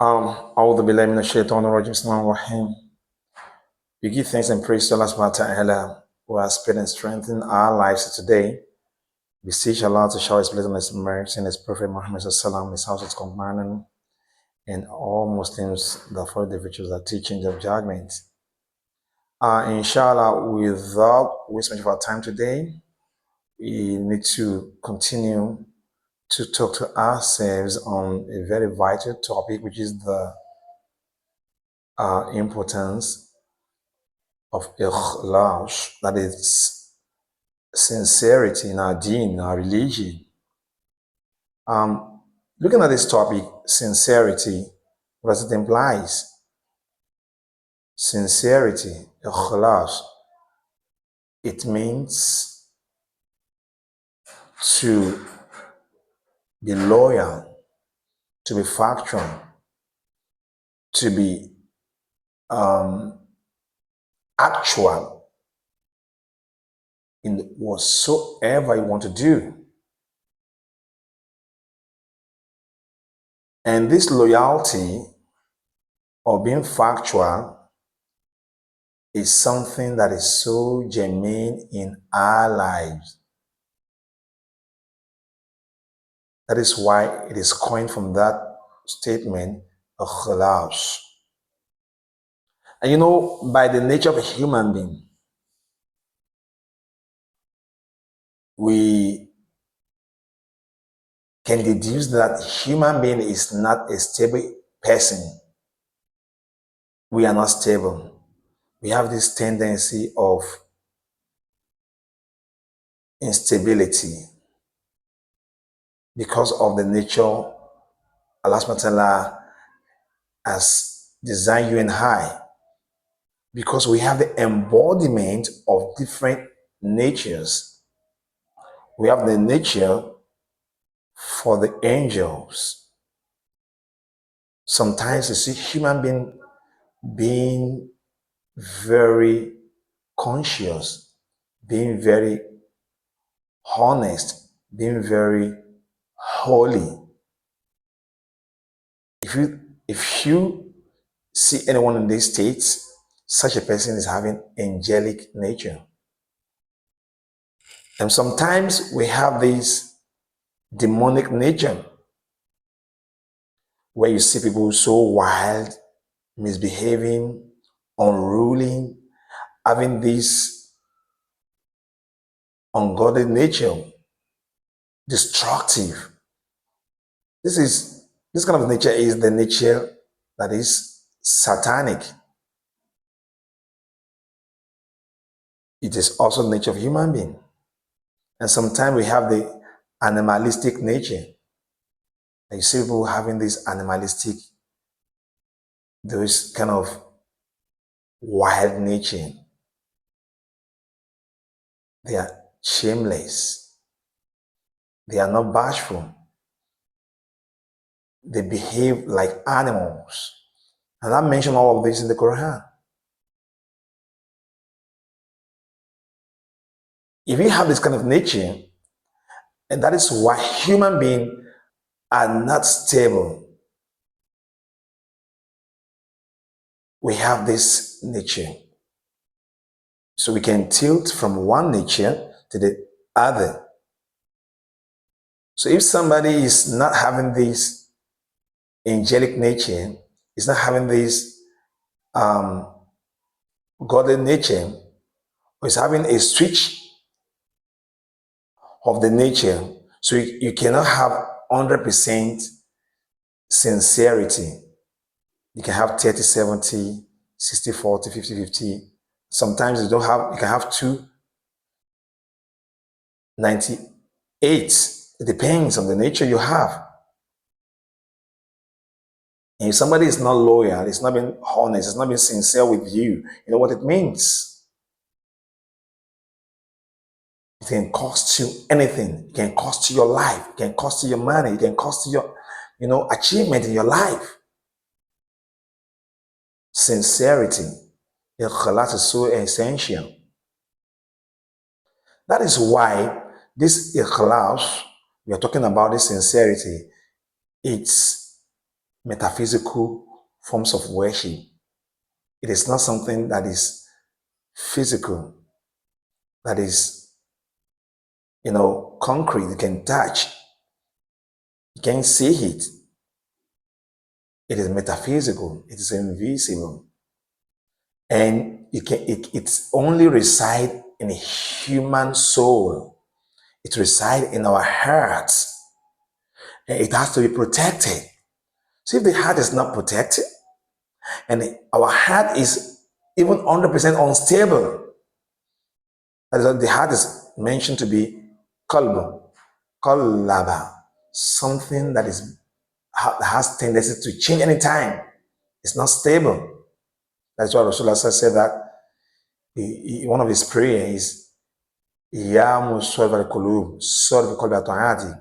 أعوذ بالله من الشيطان الرجيم بسم الله الرحمن الرحيم. We give thanks and praise to Allah subhanahu wa ta'ala who has spirit and strengthened our lives today. We beseech Allah to shower His blessing and His mercy and His Prophet Muhammad sallam, His house, His companion, and all Muslims that follow the virtues that teachings of judgment. Inshallah, without wasting much of our time today, we need to continue to talk to ourselves on a very vital topic, which is the importance of iklaas, that is sincerity in our deen, our religion. Looking at this topic, sincerity, what does it implies? Sincerity, iklaas, it means to be loyal, to be factual, to be actual in whatsoever you want to do. And this loyalty or being factual is something that is so germane in our lives. That is why it is coined from that statement, iklaas. And you know, by the nature of a human being, we can deduce that human being is not a stable person. We are not stable. We have this tendency of instability because of the nature Allah subhanahu wa ta'ala has designed you and I. Because we have the embodiment of different natures. We have the nature for the angels. Sometimes you see human being very conscious, being very honest, being very holy. If you see anyone in these states, such a person is having angelic nature. And sometimes we have this demonic nature where you see people so wild, misbehaving, unruly, having this ungodly nature, destructive. This kind of nature is the nature that is satanic. It is also the nature of human being. And sometimes we have the animalistic nature. You see people having this animalistic, those kind of wild nature. They are shameless. They are not bashful. They behave like animals. And I mentioned all of this in the Quran. If you have this kind of nature, and that is why human beings are not stable. We have this nature. So we can tilt from one nature to the other. So if somebody is not having this angelic nature, is not having this godly nature, or is having a switch of the nature, so you cannot have 100% sincerity. You can have 30-70, 60-40, 50-50. Sometimes you can have 2-98. It depends on the nature you have. And if somebody is not loyal, it's not being honest, it's not being sincere with you, you know what it means? It can cost you anything. It can cost you your life. It can cost you your money. It can cost you your, achievement in your life. Sincerity, ikhlas is so essential. That is why this ikhlas, we are talking about this sincerity, it's metaphysical forms of worship. It is not something that is physical, that is, concrete. You can touch, you can see it. It is metaphysical, it is invisible. And it's only reside in a human soul. It resides in our hearts. And it has to be protected. So if the heart is not protected, and our heart is even 100% unstable, that is why the heart is mentioned to be qalb, qallaba, something that has tendency to change anytime. It's not stable. That's why Rasulullah said that one of his prayers is Ya musawwir al-qulub, sarrif qalbi ala ta'ati,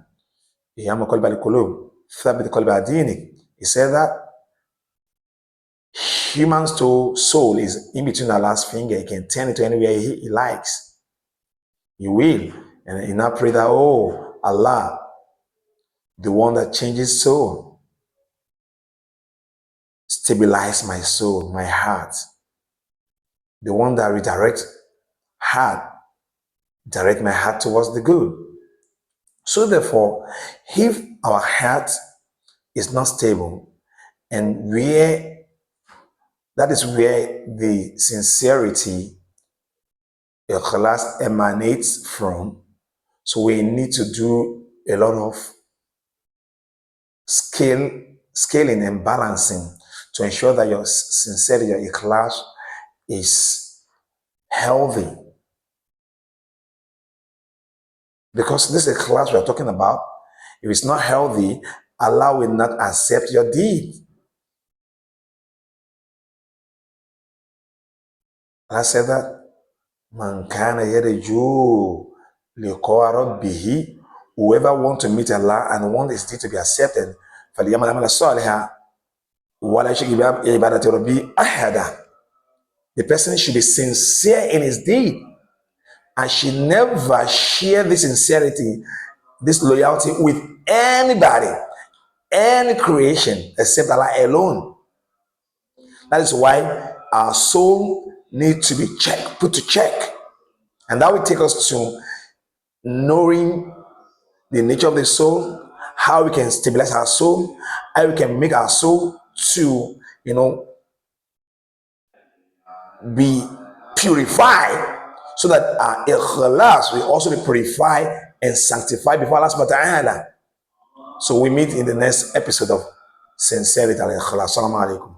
Ya muqallib al-qulub, thabbit qalbi ala dinik. He said that human soul is in between Allah's finger. He can turn it to anywhere he likes. He will. And he now pray that, oh, Allah, the one that changes soul, stabilize my soul, my heart. The one that redirects heart, direct my heart towards the good. So therefore, if our heart is not stable, and that is where the sincerity, iklaas, emanates from. So we need to do a lot of scaling and balancing to ensure that your sincerity, your iklaas, is healthy. Because this iklaas we are talking about, if it's not healthy, Allah will not accept your deed. Allah said that, Man kana yarju liqa'a rabbih, whoever wants to meet Allah and want his deed to be accepted, فَلْيَعْمَلْ عَمَلًا صَالِحًا وَلَا يُشْرِكْ بِعِبَادَةِ رَبِّهِ أَحَدًا. The person should be sincere in his deed, and should never share this sincerity, this loyalty with anybody, any creation, except Allah alone. That is why our soul needs to be put to check. And that will take us to knowing the nature of the soul, how we can stabilize our soul, how we can make our soul to, be purified, so that our ikhlas will also be purified and sanctified before Allah subhanahu wa ta'ala. So we meet in the next episode of Sincerity al Ikhlas. Assalamu alaikum.